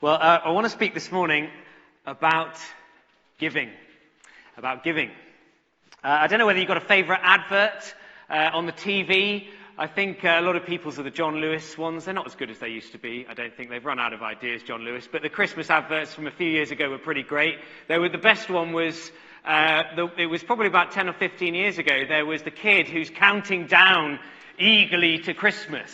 Well, I want to speak this morning about giving. I don't know whether you've got a favourite advert on the TV. I think a lot of people's are the John Lewis ones. They're not as good as they used to be. I don't think they've run out of ideas, John Lewis. But the Christmas adverts from a few years ago were pretty great. The best one was, it was probably about 10 or 15 years ago. There was the kid who's counting down eagerly to Christmas.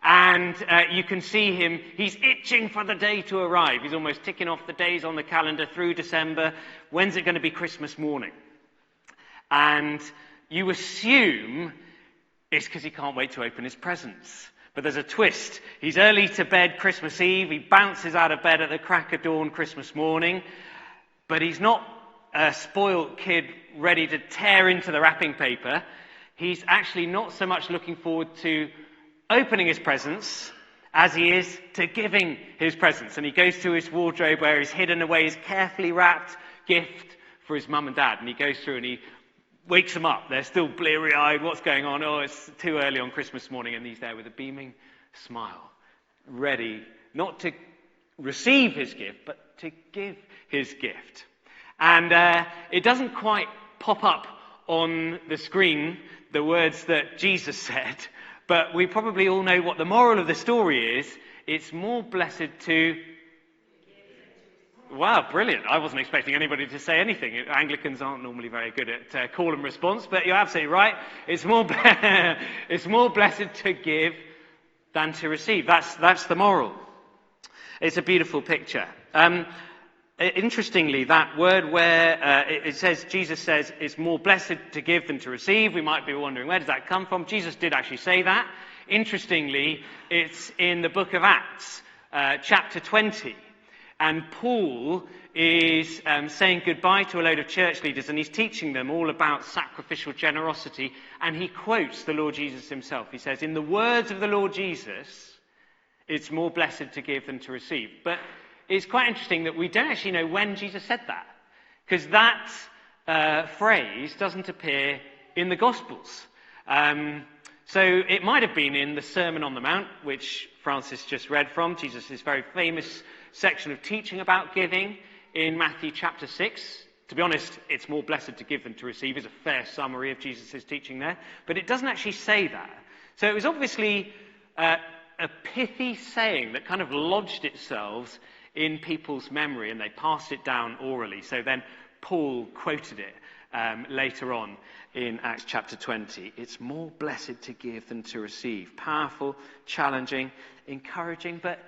And you can see him, he's itching for the day to arrive. He's almost ticking off the days on the calendar through December. When's it going to be Christmas morning? And you assume it's because he can't wait to open his presents. But there's a twist. He's early to bed Christmas Eve. He bounces out of bed at the crack of dawn Christmas morning. But he's not a spoilt kid ready to tear into the wrapping paper. He's actually not so much looking forward to opening his presents as he is to giving his presents. And he goes to his wardrobe where he's hidden away his carefully wrapped gift for his mum and dad. And he goes through and he wakes them up. They're still bleary-eyed. What's going on? Oh, it's too early on Christmas morning. And he's there with a beaming smile, ready not to receive his gift, but to give his gift. And it doesn't quite pop up on the screen, the words that Jesus said, but we probably all know what the moral of the story is. It's more blessed to... Wow, brilliant. I wasn't expecting anybody to say anything. Anglicans aren't normally very good at call and response, but you're absolutely right. It's more blessed to give than to receive. That's the moral. It's a beautiful picture. Interestingly, that word where it says, Jesus says, it's more blessed to give than to receive. We might be wondering, where does that come from? Jesus did actually say that. Interestingly, it's in the book of Acts, chapter 20. And Paul is saying goodbye to a load of church leaders, and he's teaching them all about sacrificial generosity. And he quotes the Lord Jesus himself. He says, in the words of the Lord Jesus, it's more blessed to give than to receive. But it's quite interesting that we don't actually know when Jesus said that, because that phrase doesn't appear in the Gospels. So it might have been in the Sermon on the Mount, which Francis just read from, Jesus' very famous section of teaching about giving in Matthew chapter 6. To be honest, it's more blessed to give than to receive is a fair summary of Jesus' teaching there, but it doesn't actually say that. So it was obviously a pithy saying that kind of lodged itself in people's memory, and they passed it down orally. So then Paul quoted it later on in Acts chapter 20. It's more blessed to give than to receive. Powerful, challenging, encouraging. But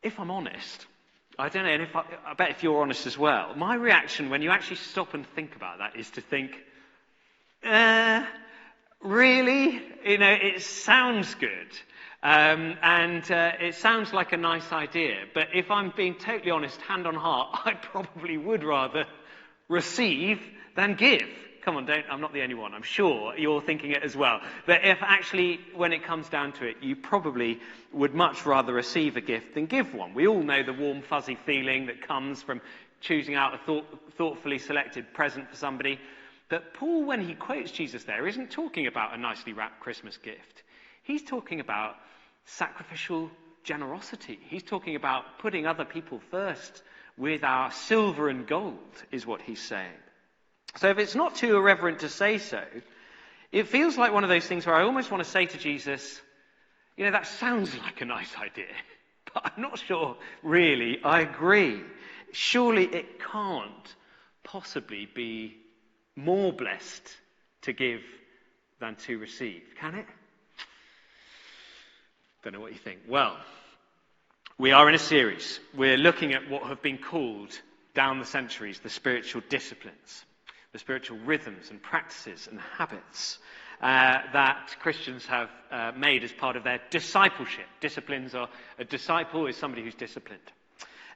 if I'm honest, I don't know, and I bet if you're honest as well, my reaction when you actually stop and think about that is to think, really? You know, it sounds good. And it sounds like a nice idea, but if I'm being totally honest, hand on heart, I probably would rather receive than give. Come on, I'm not the only one. I'm sure you're thinking it as well. But if actually, when it comes down to it, you probably would much rather receive a gift than give one. We all know the warm, fuzzy feeling that comes from choosing out a thoughtfully selected present for somebody. But Paul, when he quotes Jesus there, isn't talking about a nicely wrapped Christmas gift. He's talking about sacrificial generosity. He's talking about putting other people first with our silver and gold, is what he's saying. So if it's not too irreverent to say so, it feels like one of those things where I almost want to say to Jesus, you know, that sounds like a nice idea, but I'm not sure really I agree. Surely it can't possibly be more blessed to give than to receive, can it? Don't know what you think. Well, we are in a series. We're looking at what have been called down the centuries the spiritual disciplines, the spiritual rhythms and practices and habits that Christians have made as part of their discipleship. Disciplines are, a disciple is somebody who's disciplined.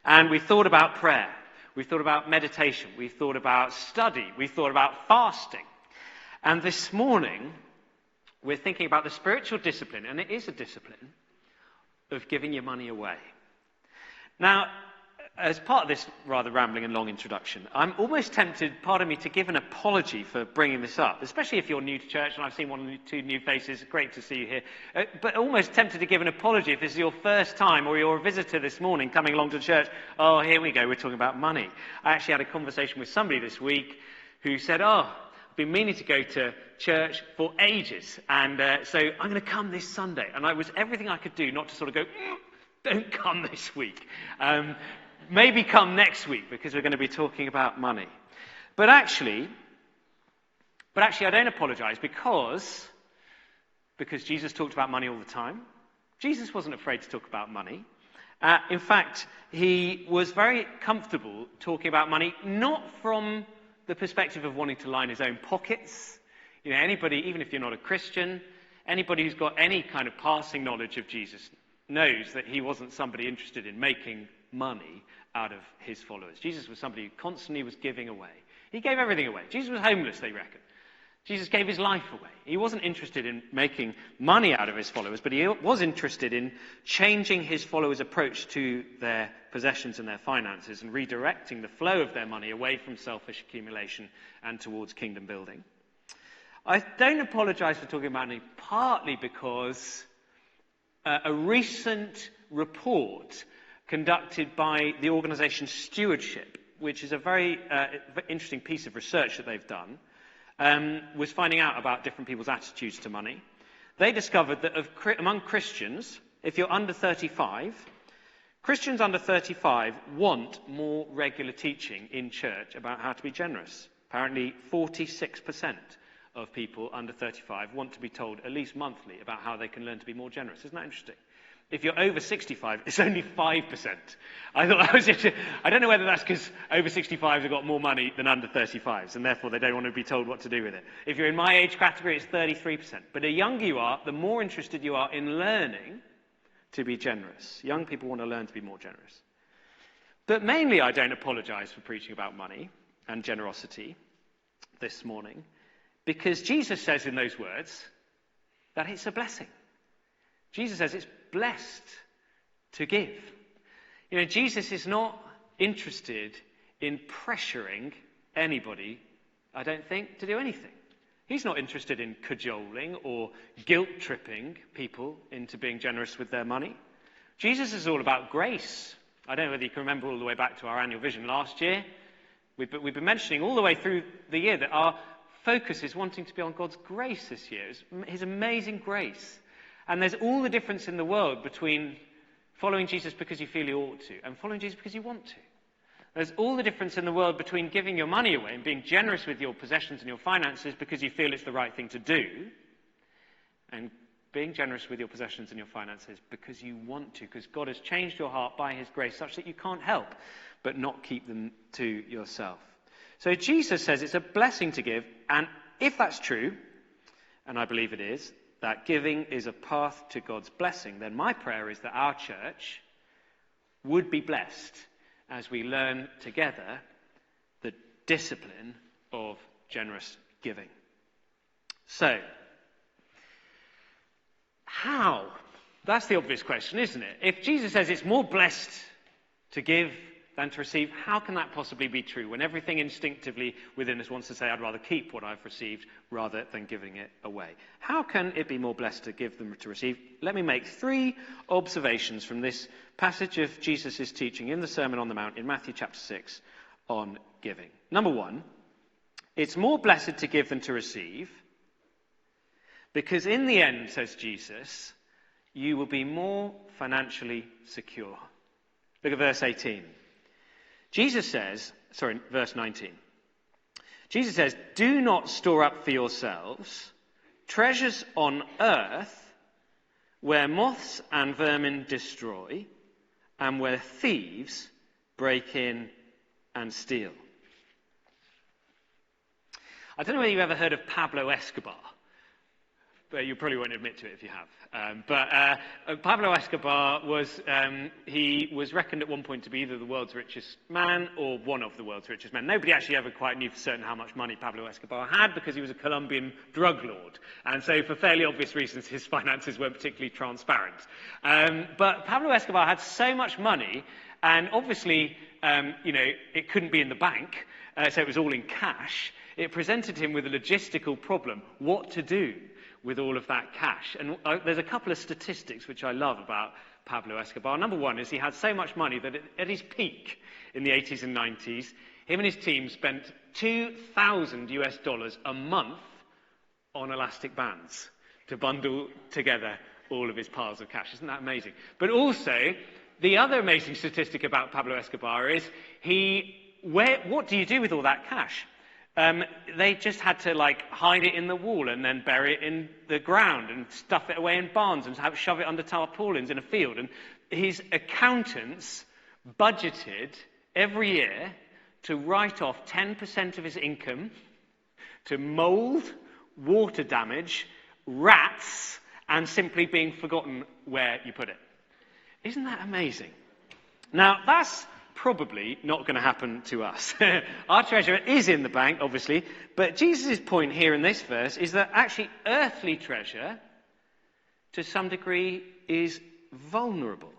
And we thought about prayer. We thought about meditation. We thought about study. We thought about fasting. And this morning, we're thinking about the spiritual discipline, and it is a discipline, of giving your money away. Now, As part of this rather rambling and long introduction, I'm almost tempted, pardon me, to give an apology for bringing this up, especially if you're new to church, and I've seen one or two new faces. Great to see you here. But almost tempted to give an apology if this is your first time or you're a visitor this morning coming along to church. Oh, here we go, we're talking about money. I actually had a conversation with somebody this week who said, I've been meaning to go to church for ages, and so I'm going to come this Sunday. And I was everything I could do not to sort of go, don't come this week. Maybe come next week, because we're going to be talking about money. But actually, I don't apologize because Jesus talked about money all the time. Jesus wasn't afraid to talk about money. In fact, he was very comfortable talking about money, not from the perspective of wanting to line his own pockets. You know, anybody, even if you're not a Christian, anybody who's got any kind of passing knowledge of Jesus knows that he wasn't somebody interested in making money out of his followers. Jesus was somebody who constantly was giving away. He gave everything away. Jesus was homeless, they reckon. Jesus gave his life away. He wasn't interested in making money out of his followers, but he was interested in changing his followers' approach to their possessions and their finances and redirecting the flow of their money away from selfish accumulation and towards kingdom building. I don't apologize for talking about money, partly because a recent report conducted by the organisation Stewardship, which is a very interesting piece of research that they've done, was finding out about different people's attitudes to money. They discovered that among Christians, if you're under 35, Christians under 35 want more regular teaching in church about how to be generous. Apparently 46% of people under 35 want to be told at least monthly about how they can learn to be more generous. Isn't that interesting? If you're over 65, it's only 5%. I thought that was I don't know whether that's because over 65s have got more money than under 35s, and therefore they don't want to be told what to do with it. If you're in my age category, it's 33%. But the younger you are, the more interested you are in learning to be generous. Young people want to learn to be more generous. But mainly I don't apologize for preaching about money and generosity this morning, because Jesus says in those words that it's a blessing. Jesus says it's blessed to give. You know, Jesus is not interested in pressuring anybody, I don't think, to do anything. He's not interested in cajoling or guilt-tripping people into being generous with their money. Jesus is all about grace. I don't know whether you can remember all the way back to our annual vision last year. We've been mentioning all the way through the year that our focus is wanting to be on God's grace this year, his amazing grace. And there's all the difference in the world between following Jesus because you feel you ought to and following Jesus because you want to. There's all the difference in the world between giving your money away and being generous with your possessions and your finances because you feel it's the right thing to do, and being generous with your possessions and your finances because you want to, because God has changed your heart by his grace such that you can't help but not keep them to yourself. So Jesus says it's a blessing to give, and if that's true, and I believe it is, that giving is a path to God's blessing, then my prayer is that our church would be blessed as we learn together the discipline of generous giving. So, how? That's the obvious question, isn't it? If Jesus says it's more blessed to give than to receive, how can that possibly be true when everything instinctively within us wants to say, I'd rather keep what I've received rather than giving it away? How can it be more blessed to give than to receive? Let me make 3 observations from this passage of Jesus' teaching in the Sermon on the Mount in Matthew chapter 6 on giving. Number 1, it's more blessed to give than to receive, because in the end, says Jesus, you will be more financially secure. Look at verse 18. Verse 19. Jesus says, do not store up for yourselves treasures on earth where moths and vermin destroy and where thieves break in and steal. I don't know whether you've ever heard of Pablo Escobar. but you probably won't admit to it if you have. Pablo Escobar he was reckoned at one point to be either the world's richest man or one of the world's richest men. Nobody actually ever quite knew for certain how much money Pablo Escobar had because he was a Colombian drug lord. And so for fairly obvious reasons, his finances weren't particularly transparent. But Pablo Escobar had so much money, and obviously, it couldn't be in the bank, so it was all in cash. It presented him with a logistical problem, what to do with all of that cash. And there's a couple of statistics which I love about Pablo Escobar. Number one is he had so much money that at his peak in the 80s and 90s, him and his team spent $2,000 a month on elastic bands to bundle together all of his piles of cash. Isn't that amazing? But also, the other amazing statistic about Pablo Escobar is what do you do with all that cash? They just had to hide it in the wall and then bury it in the ground and stuff it away in barns and shove it under tarpaulins in a field. And his accountants budgeted every year to write off 10% of his income to mold, water damage, rats, and simply being forgotten where you put it. Isn't that amazing? Now, that's probably not going to happen to us. Our treasure is in the bank, obviously, but Jesus' point here in this verse is that actually earthly treasure, to some degree, is vulnerable.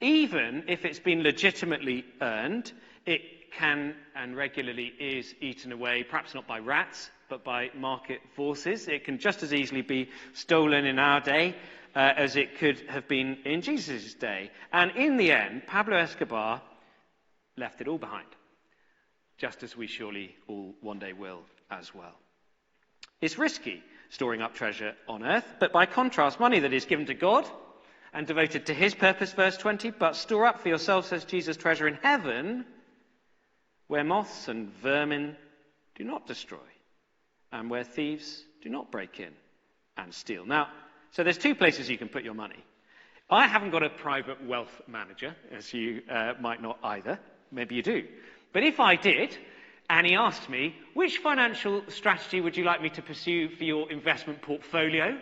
Even if it's been legitimately earned, it can and regularly is eaten away, perhaps not by rats, but by market forces. It can just as easily be stolen in our day as it could have been in Jesus' day. And in the end, Pablo Escobar left it all behind, just as we surely all one day will as well. It's risky storing up treasure on earth, but by contrast, money that is given to God and devoted to his purpose, verse 20, but store up for yourselves, says Jesus, treasure in heaven, where moths and vermin do not destroy, and where thieves do not break in and steal. Now, so there's two places you can put your money. I haven't got a private wealth manager, as you might not either. Maybe you do. But if I did, and he asked me, which financial strategy would you like me to pursue for your investment portfolio?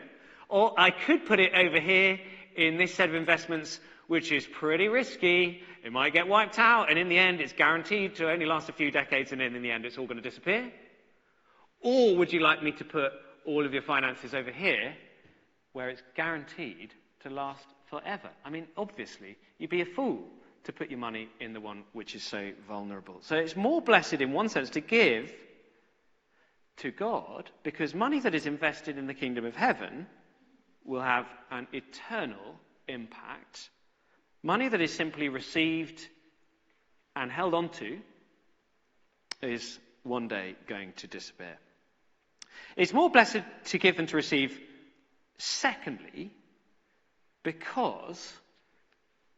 Or I could put it over here in this set of investments, which is pretty risky. It might get wiped out, and in the end, it's guaranteed to only last a few decades, and then in the end, it's all going to disappear. Or would you like me to put all of your finances over here, where it's guaranteed to last forever? I mean, obviously, you'd be a fool to put your money in the one which is so vulnerable. So it's more blessed in one sense to give to God, because money that is invested in the kingdom of heaven will have an eternal impact. Money that is simply received and held on to is one day going to disappear. It's more blessed to give than to receive, secondly, because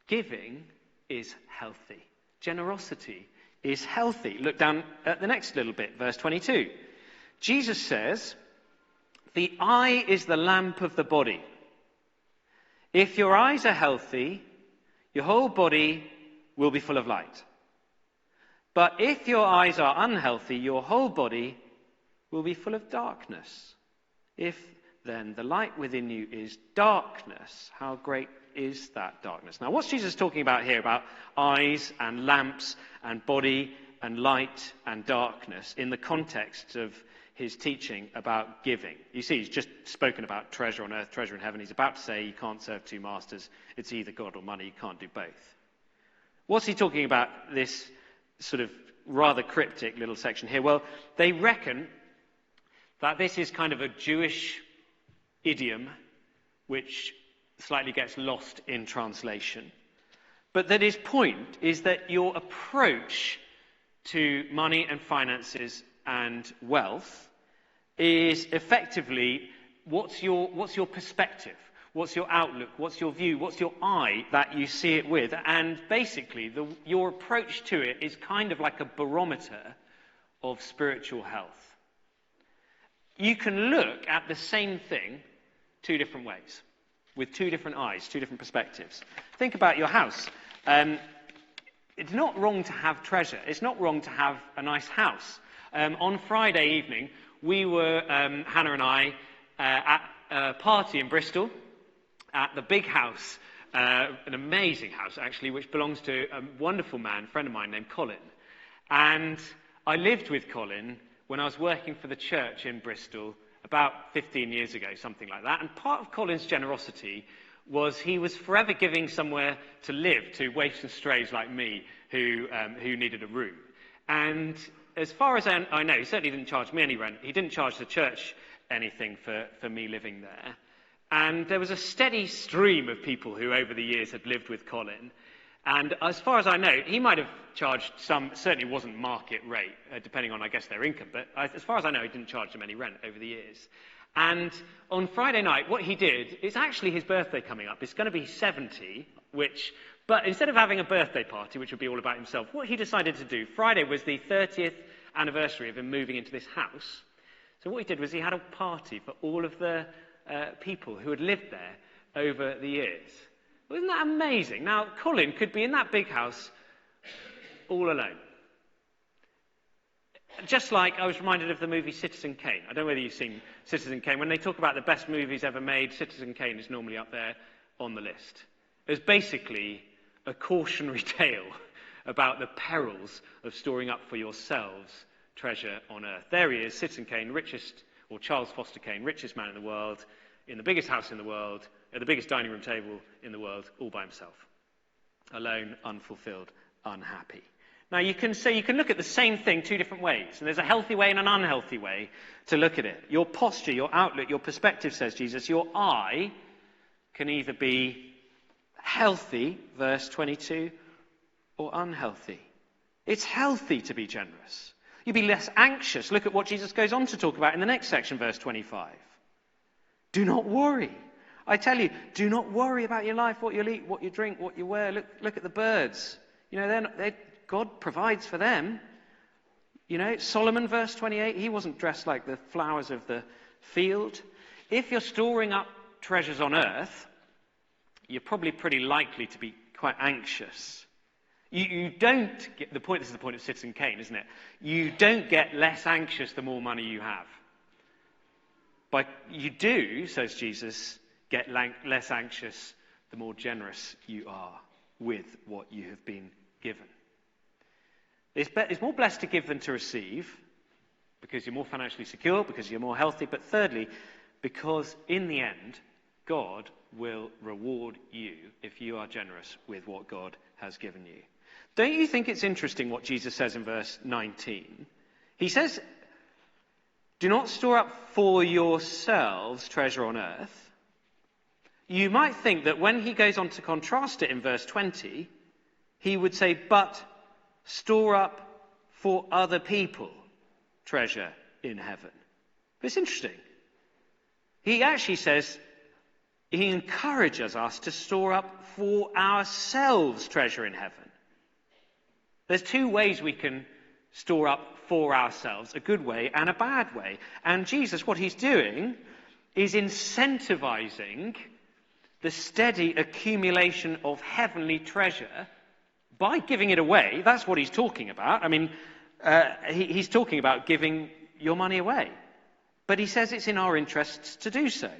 giving is healthy. Generosity is healthy. Look down at the next little bit, verse 22. Jesus says, the eye is the lamp of the body. If your eyes are healthy, your whole body will be full of light. But if your eyes are unhealthy, your whole body will be full of darkness. If then the light within you is darkness, how great is that darkness? Now, what's Jesus talking about here about eyes and lamps and body and light and darkness in the context of his teaching about giving? You see, he's just spoken about treasure on earth, treasure in heaven. He's about to say you can't serve two masters. It's either God or money. You can't do both. What's he talking about, this sort of rather cryptic little section here? Well, they reckon that this is kind of a Jewish idiom which slightly gets lost in translation. But that his point is that your approach to money and finances and wealth is effectively what's your perspective, what's your outlook, what's your view, what's your eye that you see it with. And basically your approach to it is kind of like a barometer of spiritual health. You can look at the same thing two different ways, with two different eyes, two different perspectives. Think about your house. It's not wrong to have treasure. It's not wrong to have a nice house. On Friday evening, we were, Hannah and I, at a party in Bristol at the big house, an amazing house, actually, which belongs to a wonderful man, a friend of mine named Colin. And I lived with Colin when I was working for the church in Bristol about 15 years ago, something like that. And part of Colin's generosity was he was forever giving somewhere to live to waifs and strays like me who needed a room. And as far as I know, he certainly didn't charge me any rent. He didn't charge the church anything for me living there. And there was a steady stream of people who over the years had lived with Colin. And as far as I know, he might have charged some, certainly wasn't market rate, depending on, I guess, their income. But as far as I know, he didn't charge them any rent over the years. And on Friday night, what he did, it's actually his birthday coming up. It's going to be 70, but instead of having a birthday party, which would be all about himself, what he decided to do, Friday was the 30th anniversary of him moving into this house. So what he did was he had a party for all of the people who had lived there over the years. Wasn't that amazing? Now, Colin could be in that big house all alone. Just like I was reminded of the movie Citizen Kane. I don't know whether you've seen Citizen Kane. When they talk about the best movies ever made, Citizen Kane is normally up there on the list. It's basically a cautionary tale about the perils of storing up for yourselves treasure on earth. There he is, Citizen Kane, Charles Foster Kane, richest man in the world, in the biggest house in the world, at the biggest dining room table in the world, all by himself. Alone, unfulfilled, unhappy. Now you can look at the same thing two different ways, and there's a healthy way and an unhealthy way to look at it. Your posture, your outlook, your perspective, says Jesus, your eye can either be healthy, verse 22, or unhealthy. It's healthy to be generous. You'll be less anxious. Look at what Jesus goes on to talk about in the next section, verse 25. Do not worry. I tell you, do not worry about your life, what you'll eat, what you drink, what you wear. Look at the birds. You know, God provides for them. You know, Solomon, verse 28, he wasn't dressed like the flowers of the field. If you're storing up treasures on earth, you're probably pretty likely to be quite anxious. You don't get the point. This is the point of Citizen Kane, isn't it? You don't get less anxious the more money you have. But you do, says Jesus, get less anxious the more generous you are with what you have been given. It's more blessed to give than to receive, because you're more financially secure, because you're more healthy, but thirdly, because in the end, God will reward you if you are generous with what God has given you. Don't you think it's interesting what Jesus says in verse 19? He says, do not store up for yourselves treasure on earth. You might think that when he goes on to contrast it in verse 20, he would say, but store up for other people treasure in heaven. But it's interesting. He actually says, he encourages us to store up for ourselves treasure in heaven. There's two ways we can store up for ourselves, a good way and a bad way. And Jesus, what he's doing is incentivizing the steady accumulation of heavenly treasure by giving it away. That's what he's talking about. I mean, he's talking about giving your money away. But he says it's in our interests to do so.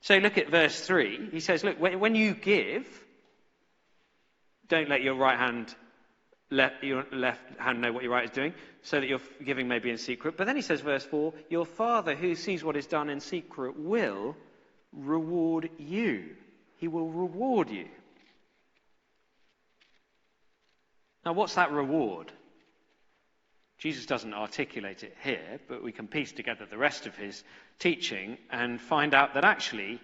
So look at verse 3. He says, look, when you give, don't let your right hand let your left hand know what your right is doing, so that your giving may be in secret. But then he says, verse 4, your Father who sees what is done in secret will reward you. He will reward you. Now, what's that reward? Jesus doesn't articulate it here, but we can piece together the rest of his teaching and find out that actually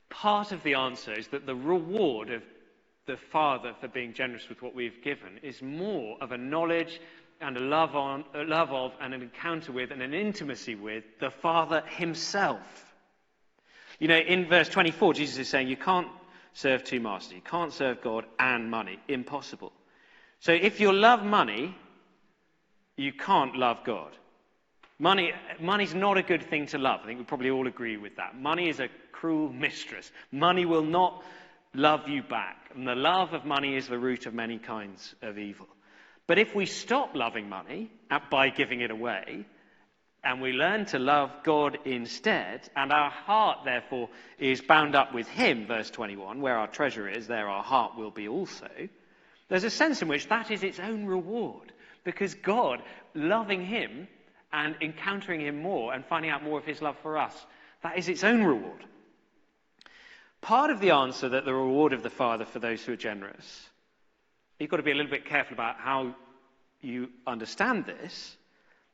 part of the answer is that the reward of the Father for being generous with what we've given is more of a knowledge and a love of and an encounter with and an intimacy with the Father himself. You know, in verse 24, Jesus is saying you can't serve two masters. You can't serve God and money. Impossible. So if you love money, you can't love God. Money's not a good thing to love. I think we probably all agree with that. Money is a cruel mistress. Money will not love you back. And the love of money is the root of many kinds of evil. But if we stop loving money by giving it away, and we learn to love God instead, and our heart, therefore, is bound up with him, verse 21, where our treasure is, there our heart will be also, there's a sense in which that is its own reward, because God, loving him and encountering him more and finding out more of his love for us, that is its own reward. Part of the answer that the reward of the Father for those who are generous, you've got to be a little bit careful about how you understand this,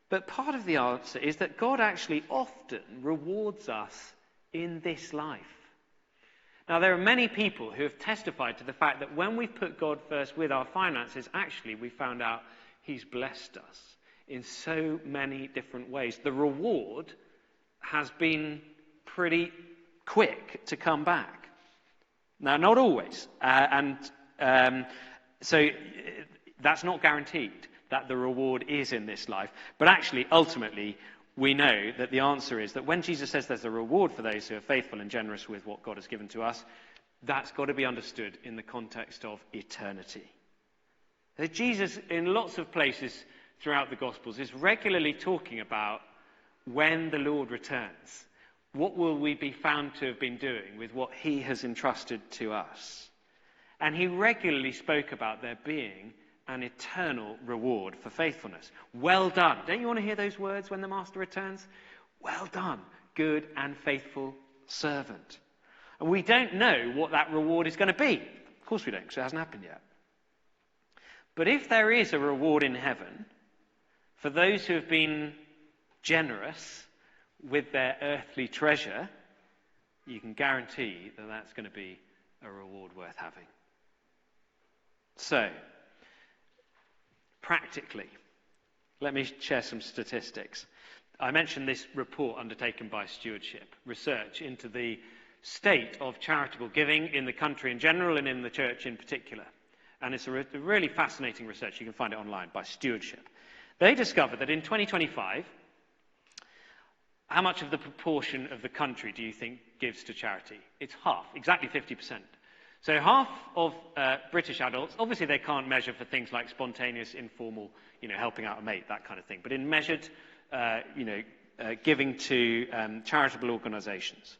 but part of the answer is that God actually often rewards us in this life. Now, there are many people who have testified to the fact that when we've put God first with our finances, actually we found out he's blessed us in so many different ways. The reward has been pretty quick to come back. Now, not always. So that's not guaranteed that the reward is in this life. But actually, ultimately, we know that the answer is that when Jesus says there's a reward for those who are faithful and generous with what God has given to us, that's got to be understood in the context of eternity. That Jesus, in lots of places throughout the Gospels, is regularly talking about when the Lord returns. What will we be found to have been doing with what he has entrusted to us? And he regularly spoke about there being an eternal reward for faithfulness. Well done. Don't you want to hear those words when the master returns? Well done, good and faithful servant. And we don't know what that reward is going to be. Of course we don't, because it hasn't happened yet. But if there is a reward in heaven for those who have been generous with their earthly treasure, you can guarantee that that's going to be a reward worth having. So, practically, let me share some statistics. I mentioned this report undertaken by Stewardship, research into the state of charitable giving in the country in general and in the church in particular. And it's a really fascinating research. You can find it online by Stewardship. They discovered that in 2025, how much of the proportion of the country do you think gives to charity? It's half, exactly 50%. So half of British adults, obviously they can't measure for things like spontaneous, informal, helping out a mate, that kind of thing, but in measured, giving to charitable organisations,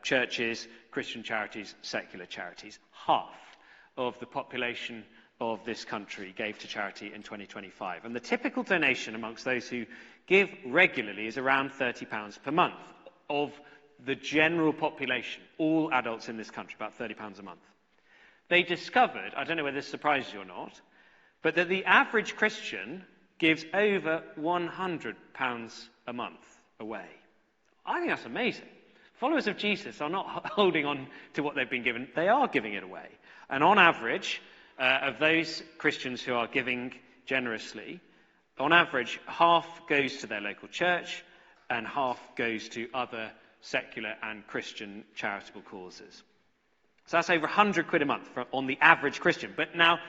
churches, Christian charities, secular charities, half of the population of this country gave to charity in 2025. And the typical donation amongst those who give regularly is around £30 per month of the general population, all adults in this country, about £30 a month. They discovered, I don't know whether this surprises you or not, but that the average Christian gives over £100 a month away. I think that's amazing. Followers of Jesus are not holding on to what they've been given, they are giving it away. And on average, of those Christians who are giving generously, on average, half goes to their local church and half goes to other secular and Christian charitable causes. So that's over £100 a month on the average Christian. But now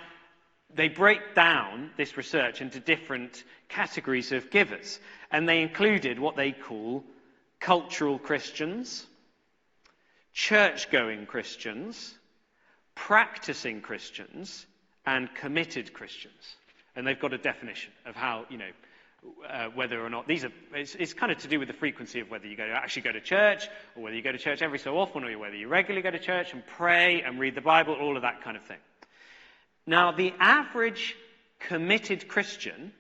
they break down this research into different categories of givers. And they included what they call cultural Christians, church-going Christians, practicing Christians, and committed Christians. And they've got a definition of how, whether or not these are, it's kind of to do with the frequency of whether you actually go to church, or whether you go to church every so often, or whether you regularly go to church and pray and read the Bible, all of that kind of thing. Now, the average committed Christian,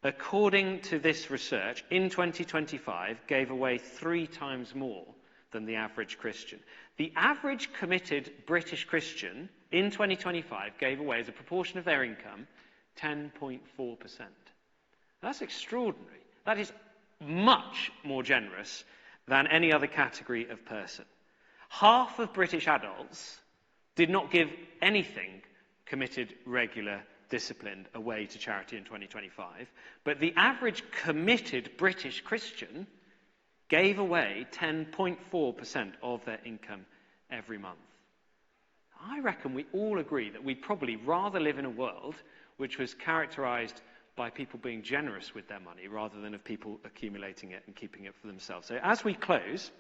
according to this research, in 2025 gave away 3 times more than the average Christian. The average committed British Christian in 2025 gave away, as a proportion of their income, 10.4%. That's extraordinary. That is much more generous than any other category of person. Half of British adults did not give anything committed, regular, disciplined away to charity in 2025, but the average committed British Christian gave away 10.4% of their income every month. I reckon we all agree that we'd probably rather live in a world which was characterized by people being generous with their money rather than of people accumulating it and keeping it for themselves. So as we close,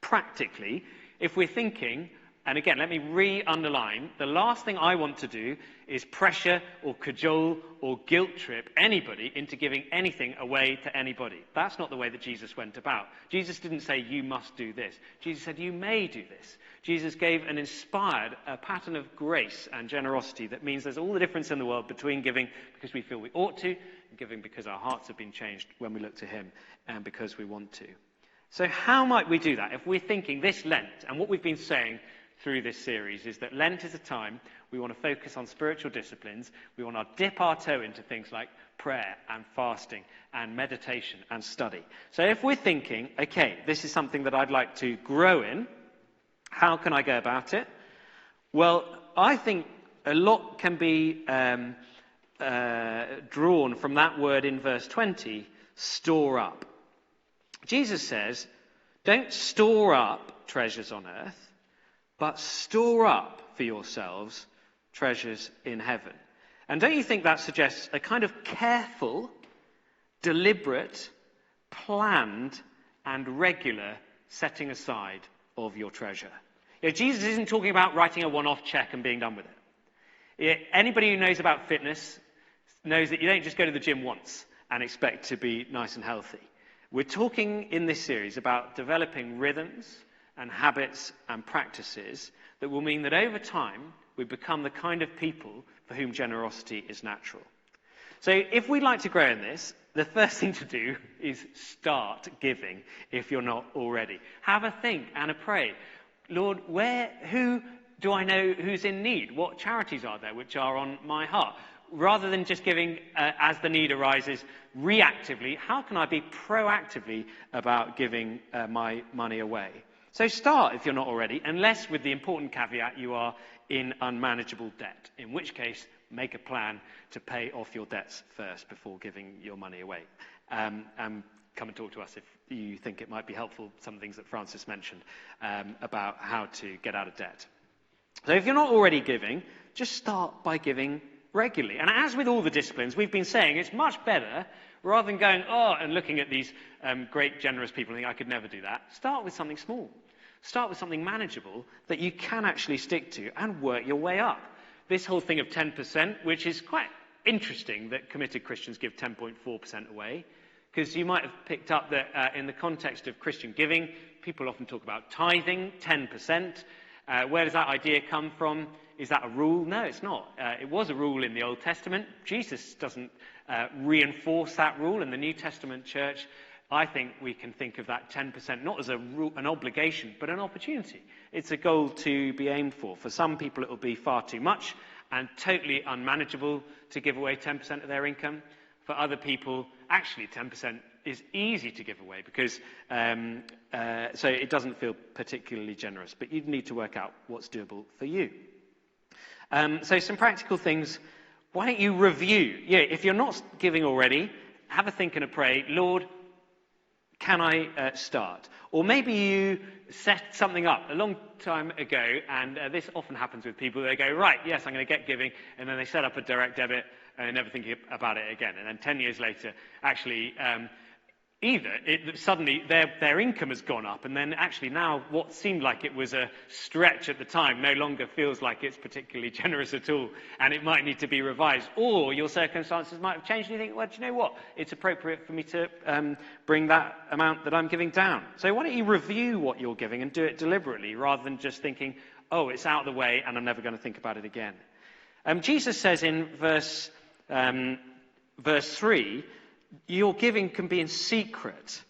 practically, if we're thinking And again, let me re-underline, the last thing I want to do is pressure or cajole or guilt trip anybody into giving anything away to anybody. That's not the way that Jesus went about. Jesus didn't say, you must do this. Jesus said, you may do this. Jesus gave an inspired pattern of grace and generosity that means there's all the difference in the world between giving because we feel we ought to and giving because our hearts have been changed when we look to him and because we want to. So how might we do that? If we're thinking this Lent, and what we've been saying through this series is that Lent is a time we want to focus on spiritual disciplines. We want to dip our toe into things like prayer and fasting and meditation and study. So if we're thinking, okay, this is something that I'd like to grow in, how can I go about it? Well, I think a lot can be drawn from that word in verse 20, store up. Jesus says, don't store up treasures on earth, but store up for yourselves treasures in heaven. And don't you think that suggests a kind of careful, deliberate, planned, and regular setting aside of your treasure? You know, Jesus isn't talking about writing a one-off check and being done with it. Anybody who knows about fitness knows that you don't just go to the gym once and expect to be nice and healthy. We're talking in this series about developing rhythms and habits and practices that will mean that over time we become the kind of people for whom generosity is natural. So if we'd like to grow in this, the first thing to do is start giving if you're not already. Have a think and a pray. Lord, who do I know who's in need? What charities are there which are on my heart? Rather than just giving as the need arises reactively, how can I be proactively about giving my money away? So start if you're not already, unless with the important caveat you are in unmanageable debt, in which case make a plan to pay off your debts first before giving your money away. And come and talk to us if you think it might be helpful, some things that Francis mentioned about how to get out of debt. So if you're not already giving, just start by giving regularly. And as with all the disciplines, we've been saying it's much better, rather than going, and looking at these great, generous people and thinking, I could never do that. Start with something small. Start with something manageable that you can actually stick to and work your way up. This whole thing of 10%, which is quite interesting that committed Christians give 10.4% away, because you might have picked up that in the context of Christian giving, people often talk about tithing, 10%. Where does that idea come from? Is that a rule? No, it's not. It was a rule in the Old Testament. Jesus doesn't reinforce that rule. In the New Testament church, I think we can think of that 10% not as an obligation, but an opportunity. It's a goal to be aimed for. For some people, it will be far too much and totally unmanageable to give away 10% of their income. For other people, actually 10% is easy to give away because so it doesn't feel particularly generous. But you'd need to work out what's doable for you. So some practical things. Why don't you review? Yeah, if you're not giving already, have a think and a pray. Lord, can I start? Or maybe you set something up a long time ago, and this often happens with people. They go, right, yes, I'm going to get giving, and then they set up a direct debit, and they never think about it again. And then 10 years later, actually, suddenly their income has gone up, and then actually now what seemed like it was a stretch at the time no longer feels like it's particularly generous at all, and it might need to be revised. Or your circumstances might have changed, and you think, well, do you know what? It's appropriate for me to bring that amount that I'm giving down. So why don't you review what you're giving and do it deliberately, rather than just thinking, oh, it's out of the way, and I'm never going to think about it again. Jesus says in verse 3, your giving can be in secret.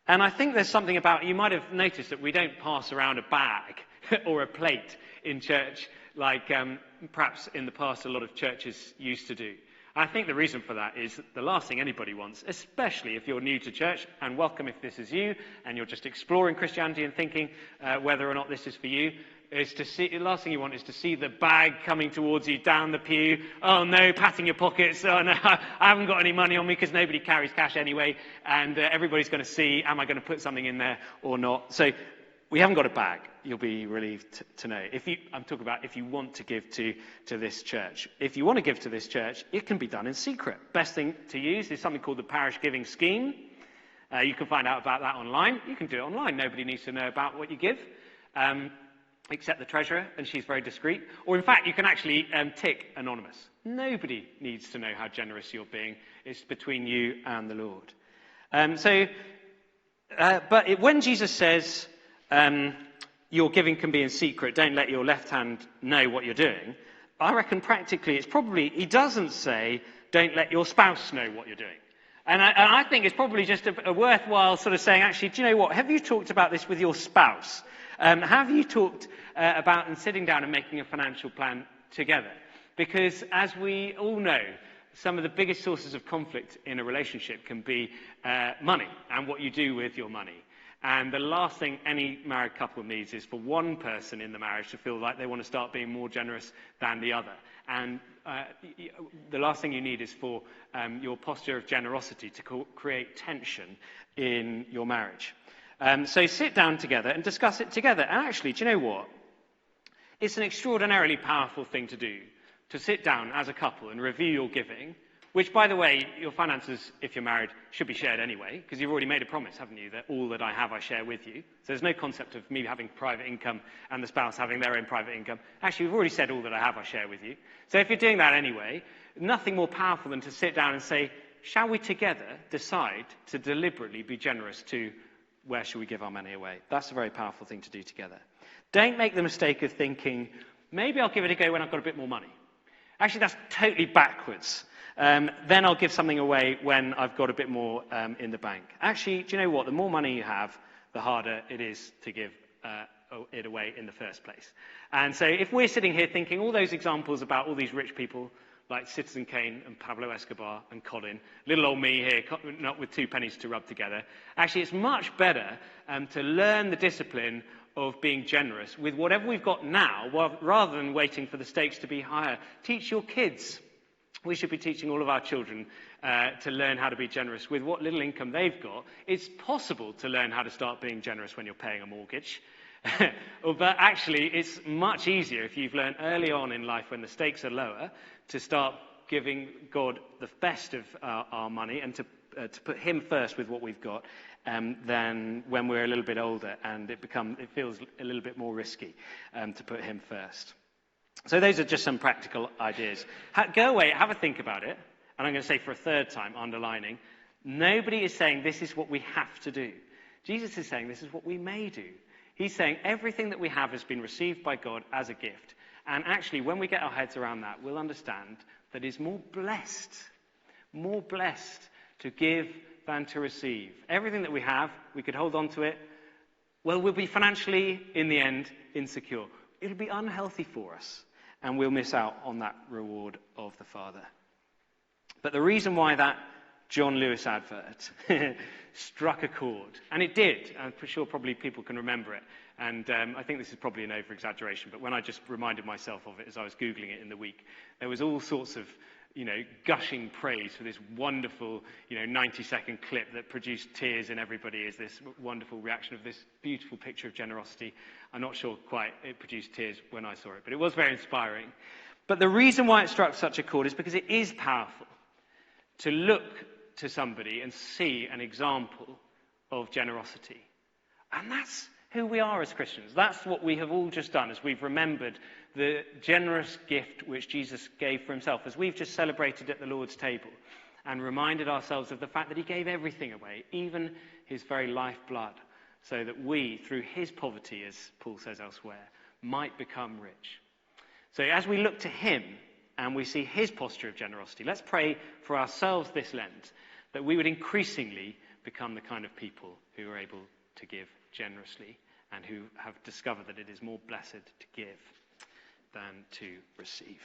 And I think there's something about, you might have noticed that we don't pass around a bag or a plate in church like perhaps in the past a lot of churches used to do. I think the reason for that is that the last thing anybody wants, especially if you're new to church, and welcome if this is you, and you're just exploring Christianity and thinking whether or not this is for you, is to see, the last thing you want is to see the bag coming towards you down the pew. Oh no, patting your pockets. Oh no, I haven't got any money on me because nobody carries cash anyway, and everybody's going to see, am I going to put something in there or not? So we haven't got a bag. You'll be relieved to know. I'm talking about if you want to give to this church. If you want to give to this church, it can be done in secret. Best thing to use is something called the parish giving scheme. You can find out about that online. You can do it online. Nobody needs to know about what you give. except the treasurer, and she's very discreet. Or in fact, you can actually tick anonymous. Nobody needs to know how generous you're being. It's between you and the Lord. When Jesus says your giving can be in secret, don't let your left hand know what you're doing, I reckon practically he doesn't say don't let your spouse know what you're doing. And I think it's probably just a worthwhile sort of saying, actually, do you know what? Have you talked about this with your spouse? Have you talked about and sitting down and making a financial plan together? Because as we all know, some of the biggest sources of conflict in a relationship can be money and what you do with your money. And the last thing any married couple needs is for one person in the marriage to feel like they want to start being more generous than the other. And the last thing you need is for your posture of generosity to create tension in your marriage. So sit down together and discuss it together. And actually, do you know what? It's an extraordinarily powerful thing to do, to sit down as a couple and review your giving, which, by the way, your finances, if you're married, should be shared anyway, because you've already made a promise, haven't you, that all that I have I share with you. So there's no concept of me having private income and the spouse having their own private income. Actually, we've already said all that I have I share with you. So if you're doing that anyway, nothing more powerful than to sit down and say, shall we together decide to deliberately be generous to where should we give our money away? That's a very powerful thing to do together. Don't make the mistake of thinking, maybe I'll give it a go when I've got a bit more money. Actually, that's totally backwards. Then I'll give something away when I've got a bit more in the bank. Actually, do you know what? The more money you have, the harder it is to give it away in the first place. And so if we're sitting here thinking all those examples about all these rich people, like Citizen Kane and Pablo Escobar and Colin, little old me here, not with 2 pennies to rub together. Actually, it's much better to learn the discipline of being generous with whatever we've got now, rather than waiting for the stakes to be higher. Teach your kids. We should be teaching all of our children to learn how to be generous with what little income they've got. It's possible to learn how to start being generous when you're paying a mortgage. But actually, it's much easier if you've learned early on in life when the stakes are lower to start giving God the best of our money and to put him first with what we've got than when we're a little bit older and it feels a little bit more risky to put him first. So those are just some practical ideas. Go away, have a think about it. And I'm going to say for a third time, underlining, nobody is saying this is what we have to do. Jesus is saying this is what we may do. He's saying everything that we have has been received by God as a gift. And actually, when we get our heads around that, we'll understand that it's more blessed to give than to receive. Everything that we have, we could hold on to it. Well, we'll be financially, in the end, insecure. It'll be unhealthy for us, and we'll miss out on that reward of the Father. But the reason why that John Lewis advert struck a chord, and it did, I'm sure probably people can remember it, and I think this is probably an over-exaggeration, but when I just reminded myself of it as I was Googling it in the week, there was all sorts of gushing praise for this wonderful, 90-second clip that produced tears in everybody as this wonderful reaction of this beautiful picture of generosity. I'm not sure quite it produced tears when I saw it, but it was very inspiring. But the reason why it struck such a chord is because it is powerful to look to somebody and see an example of generosity. And that's who we are as Christians. That's what we have all just done as we've remembered the generous gift which Jesus gave for himself, as we've just celebrated at the Lord's table and reminded ourselves of the fact that he gave everything away, even his very lifeblood, so that we, through his poverty, as Paul says elsewhere, might become rich. So as we look to him and we see his posture of generosity, let's pray for ourselves this Lent that we would increasingly become the kind of people who are able to give generously and who have discovered that it is more blessed to give than to receive.